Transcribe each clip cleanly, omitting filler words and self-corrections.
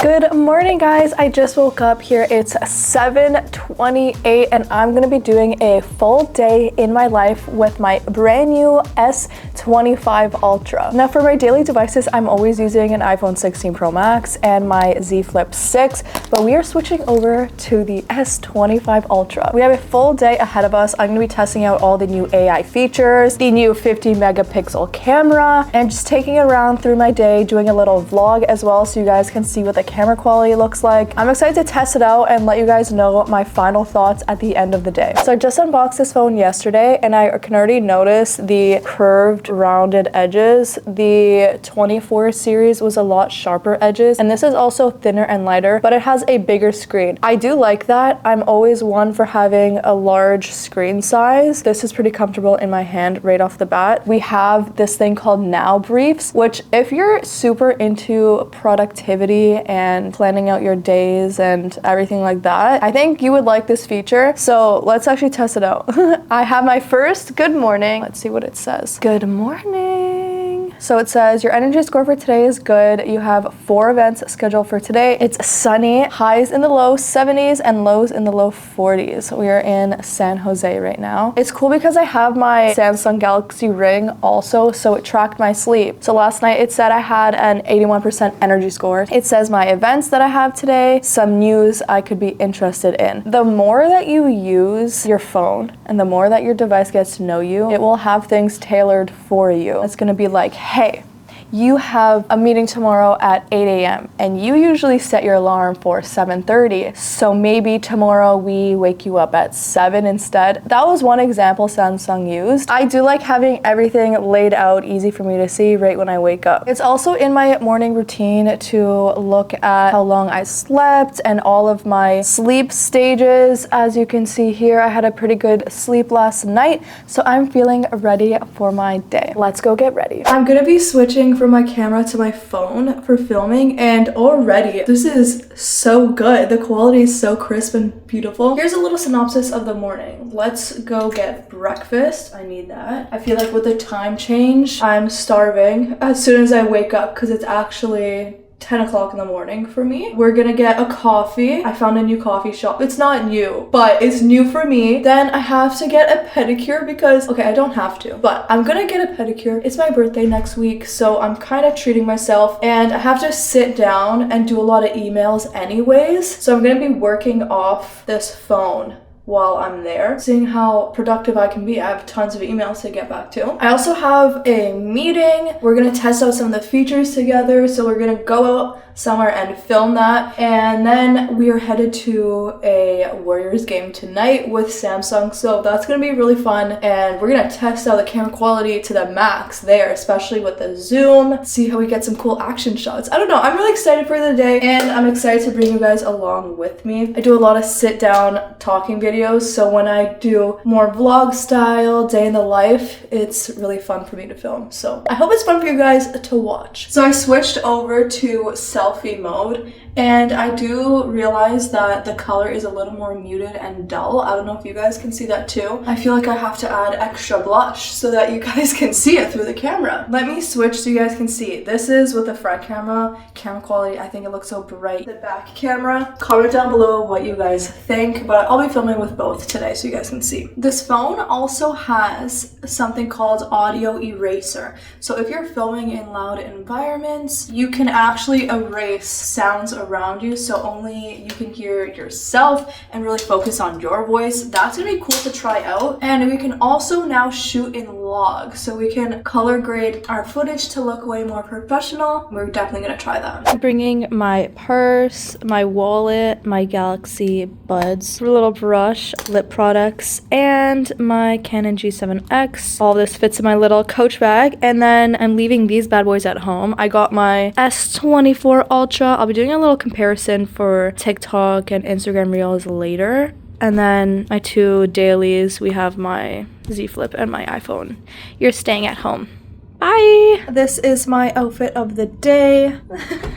Good morning, guys. I just woke up here. It's 7:28 and I'm gonna be doing a full day in my life with my brand new S25 Ultra. Now for my daily devices, I'm always using an iPhone 16 Pro Max and my Z Flip 6, but we are switching over to the S25 Ultra. We have a full day ahead of us. I'm gonna be testing out all the new AI features, the new 50 megapixel camera, and just taking it around through my day, doing a little vlog as well so you guys can see what the camera quality looks like. I'm excited to test it out and let you guys know my final thoughts at the end of the day. So I just unboxed this phone yesterday and I can already notice the curved rounded edges. The 24 series was a lot sharper edges, and this is also thinner and lighter, but it has a bigger screen. I do like that. I'm always one for having a large screen size. This is pretty comfortable in my hand right off the bat. We have this thing called Now Briefs, which if you're super into productivity and planning out your days and everything like that, I think you would like this feature. So let's actually test it out. I have my first good morning. Let's see what it says. Good morning. So it says your energy score for today is good. You have 4 events scheduled for today. It's sunny, highs in the low 70s and lows in the low 40s. We are in San Jose right now. It's cool because I have my Samsung Galaxy ring also, so it tracked my sleep. So last night it said I had an 81% energy score. It says my events that I have today, some news I could be interested in. The more that you use your phone and the more that your device gets to know you, it will have things tailored for you. It's gonna be like, hey, you have a meeting tomorrow at 8 a.m. and you usually set your alarm for 7:30. So maybe tomorrow we wake you up at 7 instead. That was one example Samsung used. I do like having everything laid out easy for me to see right when I wake up. It's also in my morning routine to look at how long I slept and all of my sleep stages. As you can see here, I had a pretty good sleep last night, so I'm feeling ready for my day. Let's go get ready. I'm gonna be switching from my camera to my phone for filming, and already this is so good. The quality is so crisp and beautiful. Here's a little synopsis of the morning. Let's go get breakfast. I need that. I feel like with the time change, I'm starving as soon as I wake up because it's actually 10 o'clock in the morning for me. We're gonna get a coffee. I found a new coffee shop. It's not new, but it's new for me. Then I have to get a pedicure because, okay, I don't have to, but I'm gonna get a pedicure. It's my birthday next week, so I'm kind of treating myself, and I have to sit down and do a lot of emails anyways. So I'm gonna be working off this phone while I'm there, seeing how productive I can be. I have tons of emails to get back to. I also have a meeting. We're gonna test out some of the features together, so we're gonna go out somewhere and film that, and then we are headed to a Warriors game tonight with Samsung, so that's gonna be really fun, and we're gonna test out the camera quality to the max there, especially with the zoom, see how we get some cool action shots. I don't know, I'm really excited for the day, and I'm excited to bring you guys along with me. I do a lot of sit down talking videos, so when I do more vlog style day in the life, it's really fun for me to film, so I hope it's fun for you guys to watch. So I switched over to selfie mode, and I do realize that the color is a little more muted and dull. I don't know if you guys can see that too. I feel like I have to add extra blush so that you guys can see it through the camera. Let me switch so you guys can see. This is with the front camera. Camera quality, I think it looks so bright. The back camera. Comment down below what you guys think, but I'll be filming with both today so you guys can see. This phone also has something called audio eraser. So if you're filming in loud environments, you can actually erase sounds around you, so only you can hear yourself and really focus on your voice. That's gonna be cool to try out. And we can also now shoot in log, so we can color grade our footage to look way more professional. We're definitely gonna try that. I'm bringing my purse, my wallet, my Galaxy Buds, a little brush, lip products, and my Canon G7X. All this fits in my little Coach bag, and then I'm leaving these bad boys at home. I got my S24 Ultra. I'll be doing a little comparison for TikTok and Instagram Reels later. And then my 2 dailies, we have my Z Flip and my iPhone. You're staying at home. Bye! This is my outfit of the day.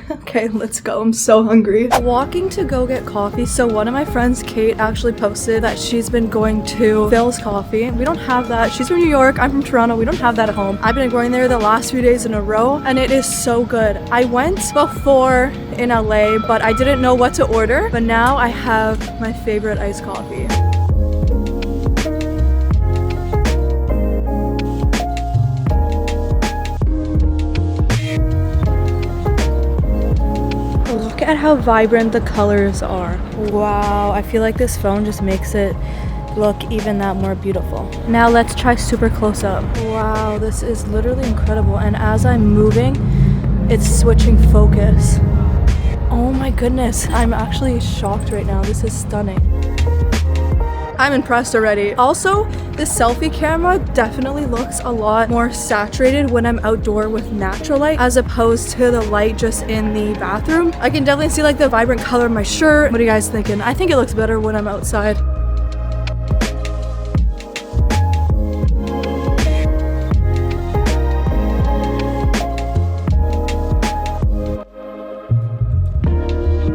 Okay, let's go. I'm so hungry. Walking to go get coffee. So one of my friends, Kate, actually posted that she's been going to Phil's Coffee. We don't have that. She's from New York. I'm from Toronto. We don't have that at home. I've been going there the last few days in a row and it is so good. I went before in LA, but I didn't know what to order. But now I have my favorite iced coffee. Look at how vibrant the colors are. Wow, I feel like this phone just makes it look even that more beautiful. Now let's try super close up. Wow, this is literally incredible. And as I'm moving, it's switching focus. Oh my goodness, I'm actually shocked right now. This is stunning. I'm impressed already. Also, the selfie camera definitely looks a lot more saturated when I'm outdoor with natural light as opposed to the light just in the bathroom. I can definitely see like the vibrant color of my shirt. What are you guys thinking? I think it looks better when I'm outside.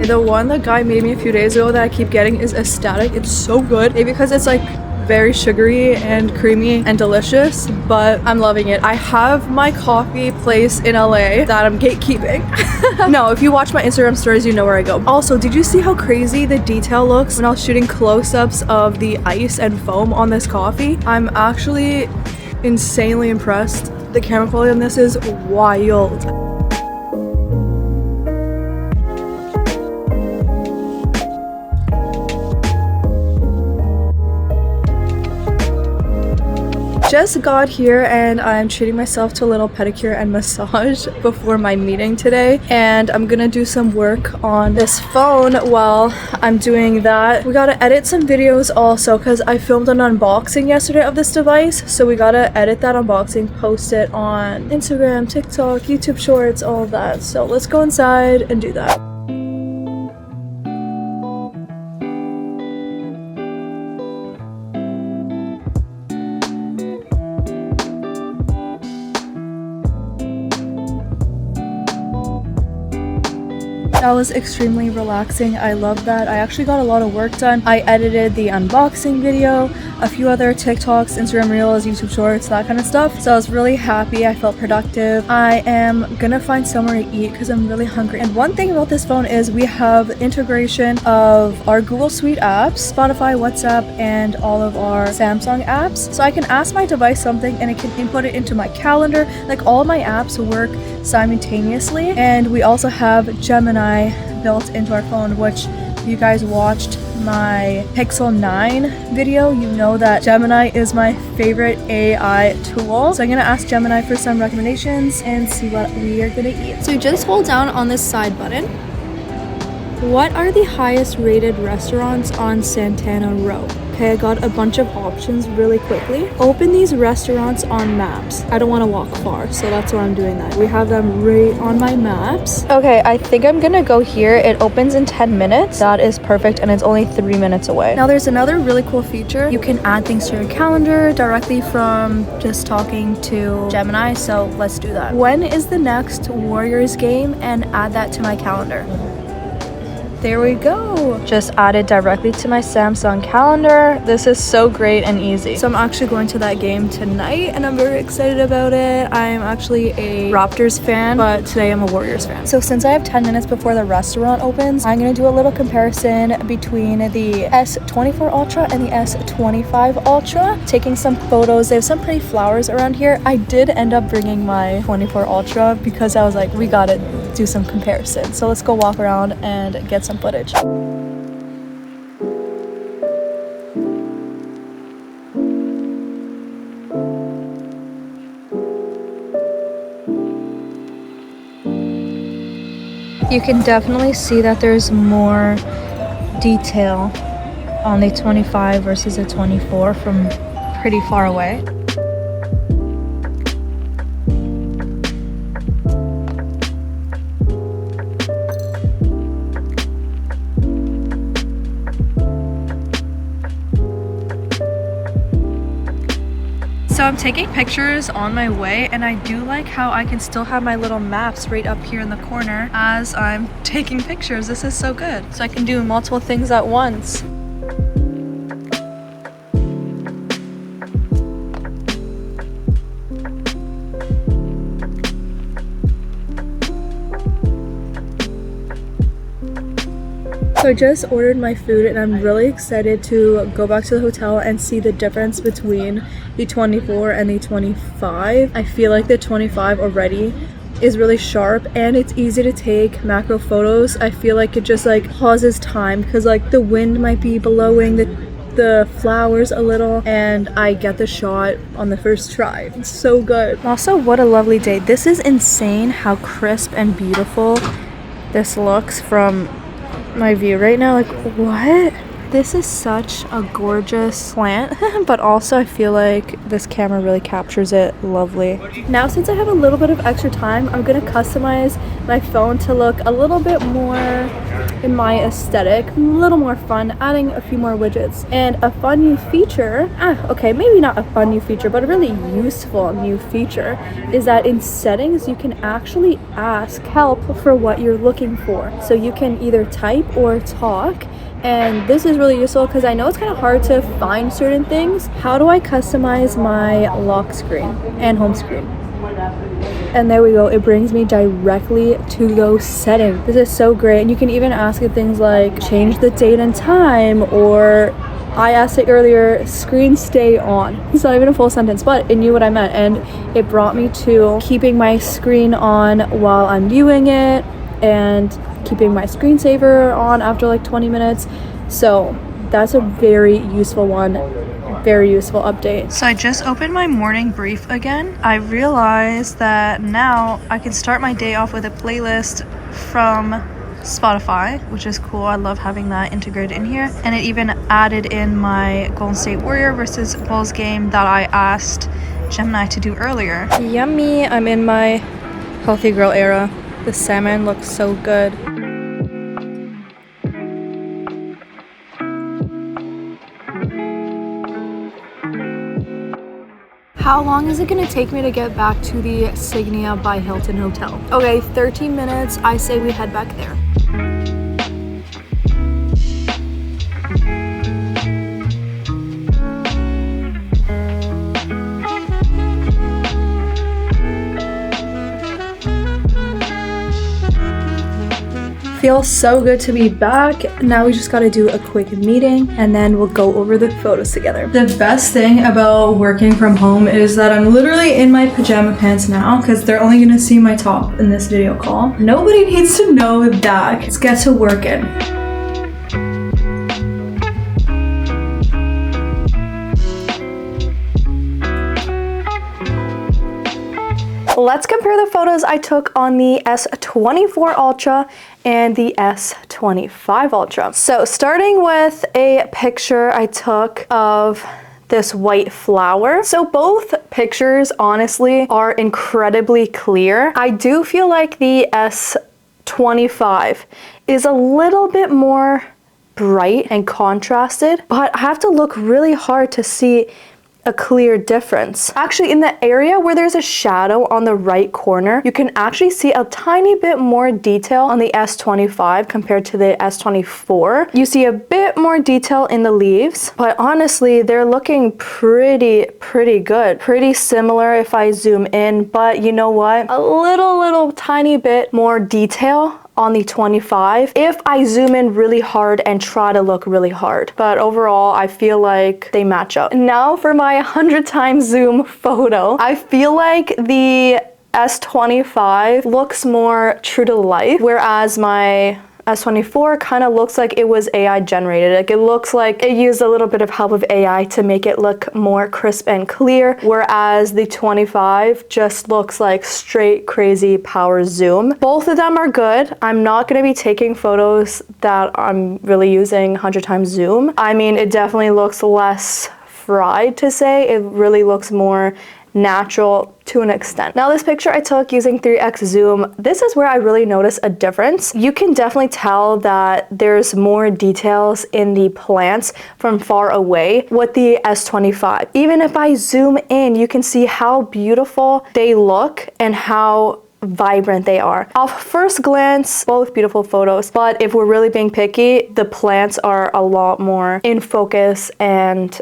The one the guy made me a few days ago that I keep getting is Ecstatic. It's so good. Maybe because it's like very sugary and creamy and delicious, but I'm loving it. I have my coffee place in LA that I'm gatekeeping. No, if you watch my Instagram stories, you know where I go. Also, did you see how crazy the detail looks when I was shooting close-ups of the ice and foam on this coffee? I'm actually insanely impressed. The camera quality on this is wild. Just got here and I'm treating myself to a little pedicure and massage before my meeting today, and I'm gonna do some work on this phone while I'm doing that. We gotta edit some videos also because I filmed an unboxing yesterday of this device, so we gotta edit that unboxing, post it on Instagram, TikTok, YouTube Shorts, all of that. So let's go inside and do that. That was extremely relaxing. I love that. I actually got a lot of work done. I edited the unboxing video, a few other TikToks, Instagram Reels, YouTube Shorts, that kind of stuff. So I was really happy. I felt productive. I am gonna find somewhere to eat because I'm really hungry. And one thing about this phone is we have integration of our Google Suite apps, Spotify, WhatsApp, and all of our Samsung apps. So I can ask my device something and it can input it into my calendar. Like all of my apps work simultaneously. And we also have Gemini built into our phone, which if you guys watched my Pixel 9 video, you know that Gemini is my favorite AI tool. So I'm gonna ask Gemini for some recommendations and see what we are gonna eat. So you just hold down on this side button. What are the highest rated restaurants on Santana Row? Okay, I got a bunch of options really quickly. Open these restaurants on maps. I don't want to walk far, so that's why I'm doing that. We have them right on my maps. Okay, I think I'm gonna go here. It opens in 10 minutes. That is perfect, and it's only 3 minutes away. Now there's another really cool feature. You can add things to your calendar directly from just talking to Gemini, so let's do that. When is the next Warriors game? And add that to my calendar. There we go. Just added directly to my Samsung calendar. This is so great and easy. So I'm actually going to that game tonight and I'm very excited about it. I'm actually a Raptors fan, but today I'm a Warriors fan. So since I have 10 minutes before the restaurant opens, I'm gonna do a little comparison between the S24 Ultra and the S25 Ultra. Taking some photos. There's some pretty flowers around here. I did end up bringing my 24 Ultra because I was like, we gotta do some comparison. So let's go walk around and get some footage. You can definitely see that there's more detail on the 25 versus the 24 from pretty far away. So So I'm taking pictures on my way, and I do like how I can still have my little maps right up here in the corner as I'm taking pictures. This is so good. So I can do multiple things at once. So I just ordered my food and I'm really excited to go back to the hotel and see the difference between the 24 and the 25. I feel like the 25 already is really sharp and it's easy to take macro photos. I feel like it just like pauses time because like the wind might be blowing the flowers a little and I get the shot on the first try. It's so good. Also, what a lovely day. This is insane how crisp and beautiful this looks from my view right now. Like, what? This is such a gorgeous plant, but also I feel like this camera really captures it lovely. Now, since I have a little bit of extra time, I'm gonna customize my phone to look a little bit more in my aesthetic, a little more fun, adding a few more widgets. And a fun new feature, okay, maybe not a fun new feature, but a really useful new feature is that in settings, you can actually ask help for what you're looking for. So you can either type or talk. And this is really useful because I know it's kind of hard to find certain things. How do I customize my lock screen and home screen? And there we go. It brings me directly to those settings. This is so great. And you can even ask it things like change the date and time, or I asked it earlier, screen stay on. It's not even a full sentence, but it knew what I meant. And it brought me to keeping my screen on while I'm viewing it and keeping my screensaver on after like 20 minutes. So that's a very useful one, very useful update. So I just opened my morning brief again. I realized that now I can start my day off with a playlist from Spotify, which is cool. I love having that integrated in here. And it even added in my Golden State Warrior versus Bulls game that I asked Gemini to do earlier. Yummy. I'm in my healthy girl era. The salmon looks so good. How long is it gonna take me to get back to the Signia by Hilton Hotel? Okay, 13 minutes. I say we head back there. Feels so good to be back. Now we just gotta do a quick meeting and then we'll go over the photos together. The best thing about working from home is that I'm literally in my pajama pants now because they're only gonna see my top in this video call. Nobody needs to know that. Let's get to working. Let's compare the photos I took on the S24 Ultra and the S25 Ultra. So starting with a picture I took of this white flower. So both pictures honestly are incredibly clear. I do feel like the S25 is a little bit more bright and contrasted, but I have to look really hard to see a clear difference. Actually, in the area where there's a shadow on the right corner, you can actually see a tiny bit more detail on the S25 compared to the S24. You see a bit more detail in the leaves, but honestly, they're looking pretty good. Pretty similar if I zoom in, but you know what? A little tiny bit more detail on the 25 if I zoom in really hard and try to look really hard. But overall, I feel like they match up. Now for my 100 times zoom photo, I feel like the S25 looks more true to life, whereas my S24 kind of looks like it was AI generated. Like it looks like it used a little bit of help of AI to make it look more crisp and clear, whereas the 25 just looks like straight crazy power zoom. Both of them are good. I'm not going to be taking photos that I'm really using 100 times zoom. I mean, it definitely looks less fried to say. It really looks more natural to an extent. Now this picture I took using 3x zoom, this is where I really notice a difference. You can definitely tell that there's more details in the plants from far away with the S25. Even if I zoom in, you can see how beautiful they look and how vibrant they are. Off first glance, both beautiful photos, but if we're really being picky, the plants are a lot more in focus and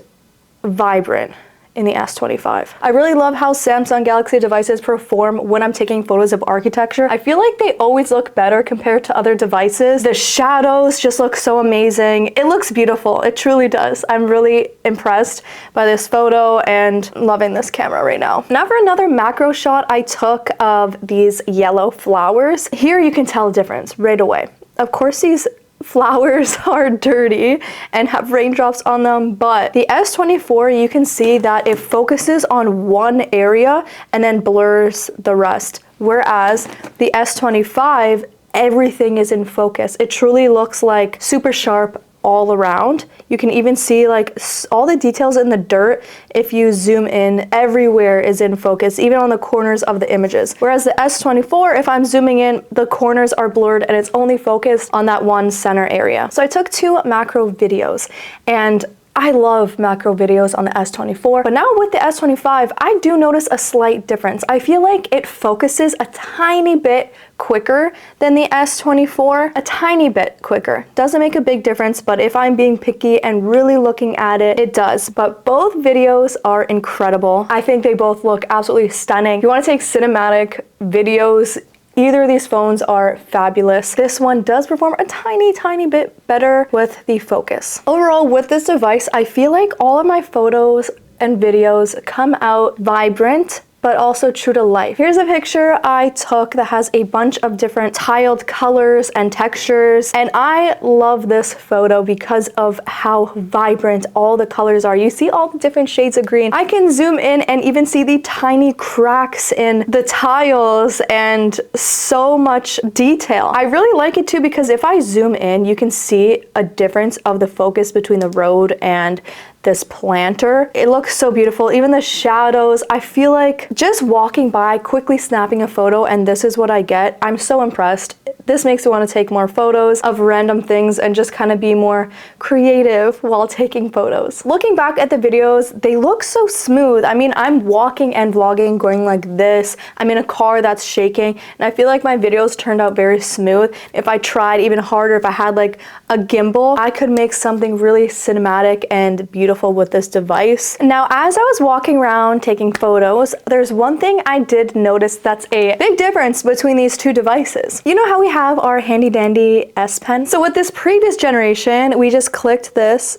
vibrant in the S25. I really love how Samsung Galaxy devices perform when I'm taking photos of architecture. I feel like they always look better compared to other devices. The shadows just look so amazing. It looks beautiful. It truly does. I'm really impressed by this photo and loving this camera right now. Now for another macro shot I took of these yellow flowers. Here you can tell a difference right away. Of course, these flowers are dirty and have raindrops on them, but the S24, you can see that it focuses on one area and then blurs the rest, whereas the S25, everything is in focus. It truly looks like super sharp all around. You can even see like all the details in the dirt. If you zoom in, everywhere is in focus, even on the corners of the images. Whereas the S24, if I'm zooming in, the corners are blurred and it's only focused on that one center area. So I took 2 macro videos, and I love macro videos on the S24, but now with the S25, I do notice a slight difference. I feel like it focuses a tiny bit quicker than the S24, a tiny bit quicker. Doesn't make a big difference, but if I'm being picky and really looking at it, it does. But both videos are incredible. I think they both look absolutely stunning. If you want to take cinematic videos, either of these phones are fabulous. This one does perform a tiny bit better with the focus. Overall, with this device, I feel like all of my photos and videos come out vibrant, but also true to life. Here's a picture I took that has a bunch of different tiled colors and textures, and I love this photo because of how vibrant all the colors are. You see all the different shades of green. I can zoom in and even see the tiny cracks in the tiles and so much detail. I really like it too because if I zoom in, you can see a difference of the focus between the road and this planter. It looks so beautiful. Even the shadows, I feel like just walking by, quickly snapping a photo, and this is what I get. I'm so impressed. This makes me want to take more photos of random things and just kind of be more creative while taking photos. Looking back at the videos, they look so smooth. I mean, I'm walking and vlogging going like this. I'm in a car that's shaking, and I feel like my videos turned out very smooth. If I tried even harder, if I had like a gimbal, I could make something really cinematic and beautiful with this device. Now, as I was walking around taking photos, there's one thing I did notice that's a big difference between these two devices. You know how we have our handy dandy S Pen? So with this previous generation, we just clicked this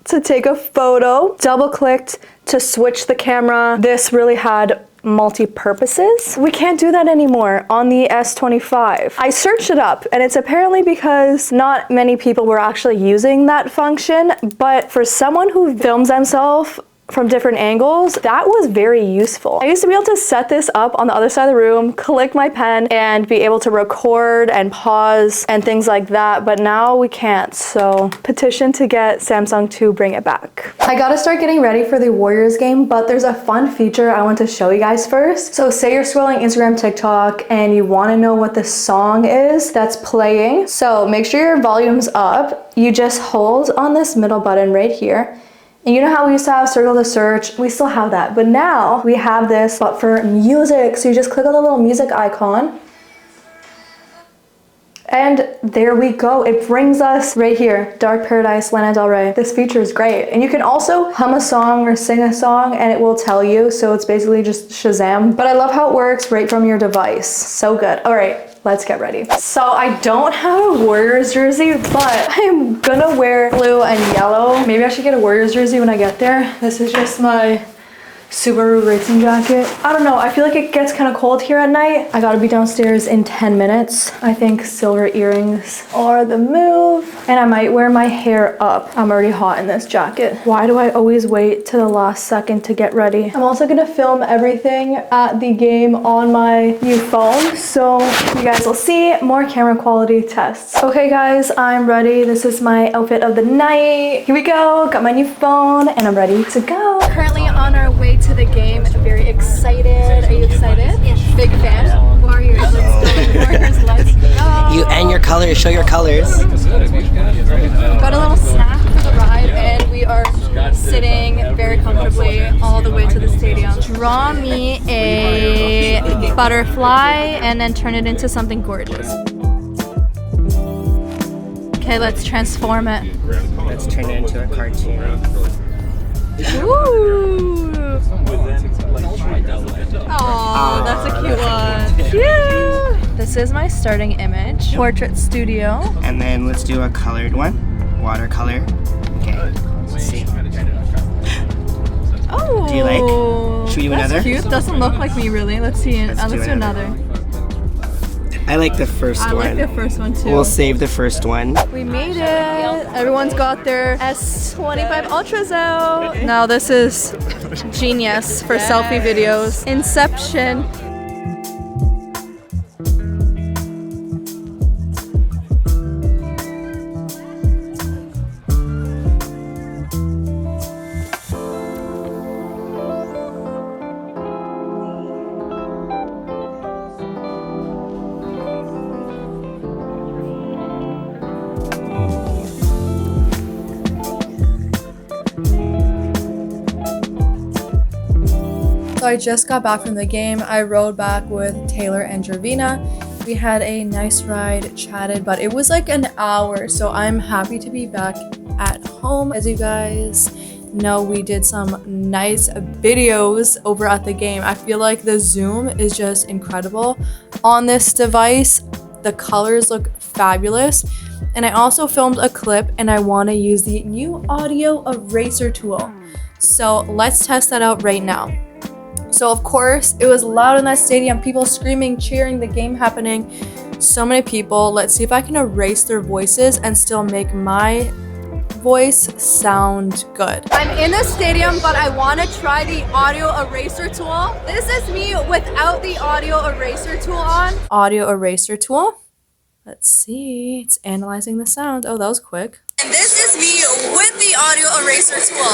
to take a photo, double clicked to switch the camera. This really had multi-purposes. We can't do that anymore on the S25. I searched it up, and it's apparently because not many people were actually using that function, but for someone who films themselves from different angles, that was very useful. I used to be able to set this up on the other side of the room, click my pen, and be able to record and pause and things like that, but now we can't. So petition to get Samsung to bring it back. I gotta start getting ready for the Warriors game, but there's a fun feature I want to show you guys first. So say you're scrolling Instagram, TikTok, and you wanna know what the song is that's playing. So make sure your volume's up. You just hold on this middle button right here. And you know how we used to have circle to search? We still have that, but now we have this, but for music. So you just click on the little music icon, and there we go. It brings us right here, Dark Paradise, Lana Del Rey. This feature is great. And you can also hum a song or sing a song and it will tell you. So it's basically just Shazam. But I love how it works right from your device. So good. All right. Let's get ready. So I don't have a Warriors jersey, but I'm gonna wear blue and yellow. Maybe I should get a Warriors jersey when I get there. This is just my Subaru racing jacket. I don't know, I feel like it gets kind of cold here at night. I gotta be downstairs in 10 minutes. I think silver earrings are the move. And I might wear my hair up. I'm already hot in this jacket. Why do I always wait to the last second to get ready? I'm also gonna film everything at the game on my new phone, so you guys will see more camera quality tests. Okay guys, I'm ready. This is my outfit of the night. Here we go, got my new phone and I'm ready to go. Currently on our way to the game, very show your colors. Got a little snack for the ride, and we are sitting very comfortably all the way to the stadium. Draw me a butterfly and then turn it into something gorgeous. Okay, let's transform it. Let's turn it into a cartoon. Ooh! Oh, that's a cute one. Cute! This is my starting image. Portrait studio. And then let's do a colored one. Watercolor. Okay, let's see. Oh! Do you like? Should we do that's another? Cute. Doesn't look like me really. Let's see. Let's do another. I like the first one. I like the first one too. We'll save the first one. We made it. Everyone's got their S25 Ultras out. Now this is genius for selfie videos. Inception. So I just got back from the game. I rode back with Taylor and Jervina. We had a nice ride, chatted, but it was like an hour. So I'm happy to be back at home. As you guys know, we did some nice videos over at the game. I feel like the zoom is just incredible on this device. The colors look fabulous. And I also filmed a clip, and I want to use the new audio eraser tool. So let's test that out right now. So of course, it was loud in that stadium, people screaming, cheering, the game happening. So many people. Let's see if I can erase their voices and still make my voice sound good. I'm in the stadium, but I want to try the audio eraser tool. This is me without the audio eraser tool on. Audio eraser tool. Let's see. It's analyzing the sound. Oh, that was quick. And this is me with the audio eraser tool.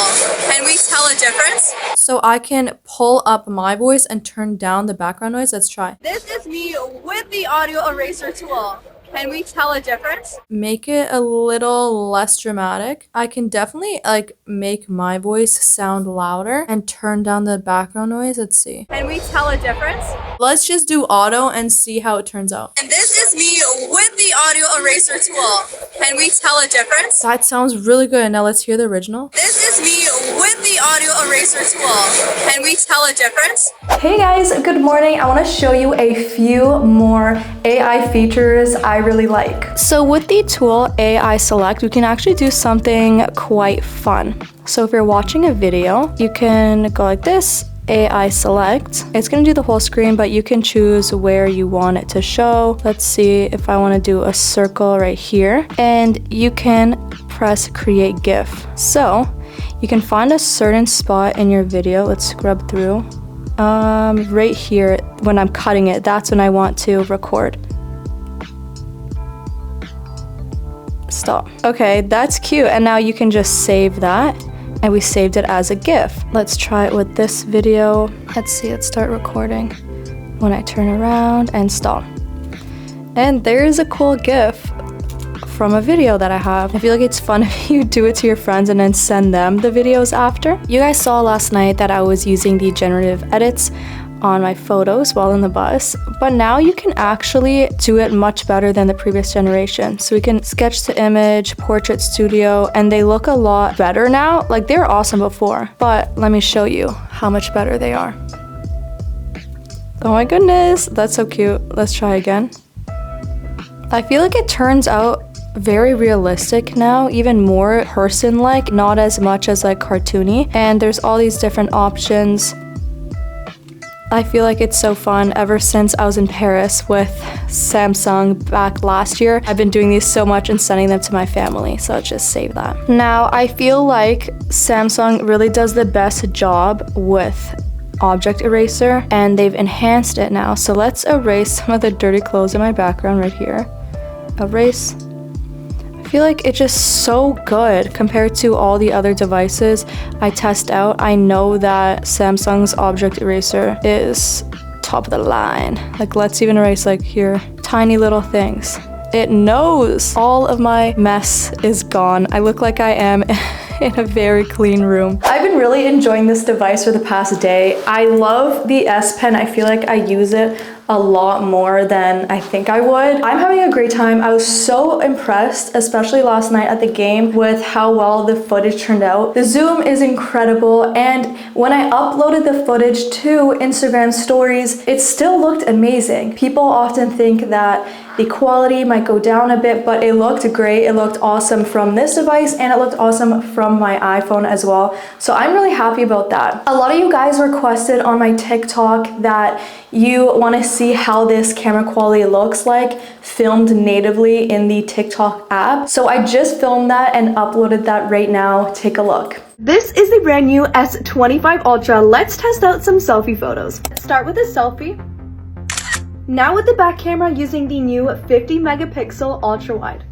Can we tell a difference? So I can pull up my voice and turn down the background noise. Let's try. This is me with the audio eraser tool. Can we tell a difference? Make it a little less dramatic. I can definitely make my voice sound louder and turn down the background noise. Let's see. Can we tell a difference? Let's just do auto and see how it turns out. And this is me with the audio eraser tool. Can we tell a difference? That sounds really good. Now let's hear the original. This is me with the audio eraser tool. Can we tell a difference? Hey guys, good morning. I want to show you a few more AI features I really like. So with the tool AI Select, we can actually do something quite fun. So if you're watching a video, you can go like this, AI Select. It's gonna do the whole screen, but you can choose where you want it to show. Let's see if I want to do a circle right here, and you can press Create GIF. So you can find a certain spot in your video. Let's scrub through. Right here, when I'm cutting it, that's when I want to record. Stop. Okay, that's cute. And now you can just save that. And we saved it as a GIF. Let's try it with this video. Let's see, let's start recording. When I turn around and stop. And there's a cool GIF from a video that I have. I feel like it's fun if you do it to your friends and then send them the videos after. You guys saw last night that I was using the generative edits on my photos while in the bus, but now you can actually do it much better than the previous generation. So we can sketch to image, portrait studio, and they look a lot better now. Like, they were awesome before, but let me show you how much better they are. Oh my goodness, that's so cute. Let's try again. I feel like it turns out very realistic now, even more person-like, not as much as like cartoony. And there's all these different options. I feel like it's so fun. Ever since I was in Paris with Samsung back last year, I've been doing these so much and sending them to my family, so let's just save that. Now, I feel like Samsung really does the best job with object eraser, and they've enhanced it now. So let's erase some of the dirty clothes in my background right here. Erase. I feel like it's just so good compared to all the other devices I test out. I know that Samsung's object eraser is top of the line. Like, let's even erase like here, tiny little things. It knows. All of my mess is gone. I look like I am in a very clean room. I've been really enjoying this device for the past day. I love the S Pen. I feel like I use it a lot more than I think I would. I'm having a great time. I was so impressed, especially last night at the game, with how well the footage turned out. The zoom is incredible, and when I uploaded the footage to Instagram stories, it still looked amazing. People often think that the quality might go down a bit, but it looked great. It looked awesome from this device, and it looked awesome from my iPhone as well. So I'm really happy about that. A lot of you guys requested on my TikTok that you want to see how this camera quality looks like filmed natively in the TikTok app. So I just filmed that and uploaded that right now. Take a look. This is the brand new S25 Ultra. Let's test out some selfie photos. Let's start with a selfie. Now with the back camera using the new 50 megapixel ultra wide.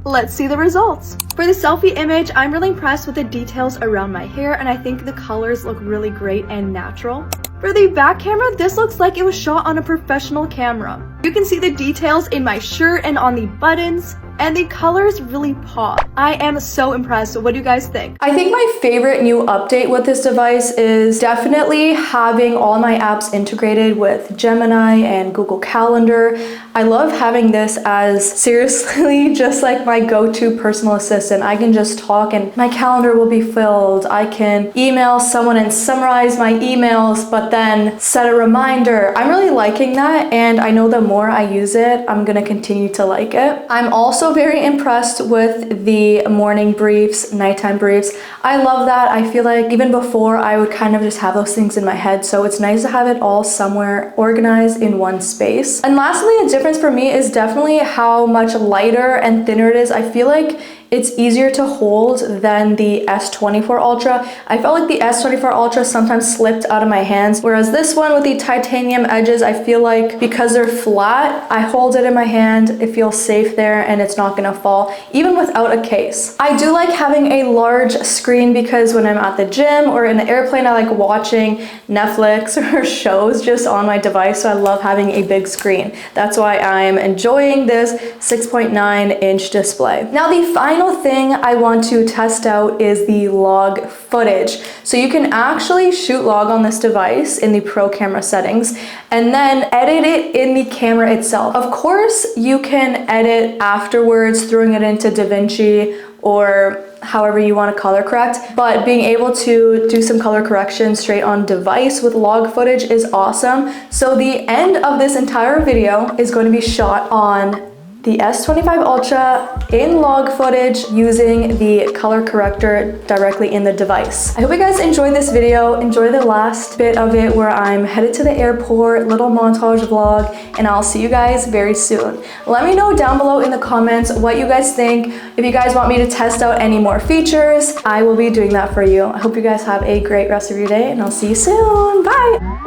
Let's see the results. For the selfie image, I'm really impressed with the details around my hair, and I think the colors look really great and natural. For the back camera, this looks like it was shot on a professional camera. You can see the details in my shirt and on the buttons, and the colors really pop. I am so impressed. What do you guys think? I think my favorite new update with this device is definitely having all my apps integrated with Gemini and Google Calendar. I love having this as seriously just like my go-to personal assistant. I can just talk and my calendar will be filled. I can email someone and summarize my emails, but then set a reminder. I'm really liking that, and I know the more I use it, I'm gonna continue to like it. I'm also very impressed with the morning briefs, nighttime briefs. I love that. I feel like even before I would kind of just have those things in my head, so it's nice to have it all somewhere organized in one space. And lastly, a difference for me is definitely how much lighter and thinner it is. I feel like it's easier to hold than the S24 Ultra. I felt like the S24 Ultra sometimes slipped out of my hands, whereas this one with the titanium edges, I feel like because they're flat, I hold it in my hand, it feels safe there, and it's not gonna fall, even without a case. I do like having a large screen because when I'm at the gym or in the airplane, I like watching Netflix or shows just on my device, so I love having a big screen. That's why I'm enjoying this 6.9-inch display. Now the final thing I want to test out is the log footage. So you can actually shoot log on this device in the pro camera settings and then edit it in the camera itself. Of course, you can edit afterwards, throwing it into DaVinci or however you want to color correct, but being able to do some color correction straight on device with log footage is awesome. So the end of this entire video is going to be shot on the S25 Ultra in log footage using the color corrector directly in the device. I hope you guys enjoyed this video. Enjoy the last bit of it where I'm headed to the airport, little montage vlog, and I'll see you guys very soon. Let me know down below in the comments what you guys think. If you guys want me to test out any more features, I will be doing that for you. I hope you guys have a great rest of your day, and I'll see you soon. Bye!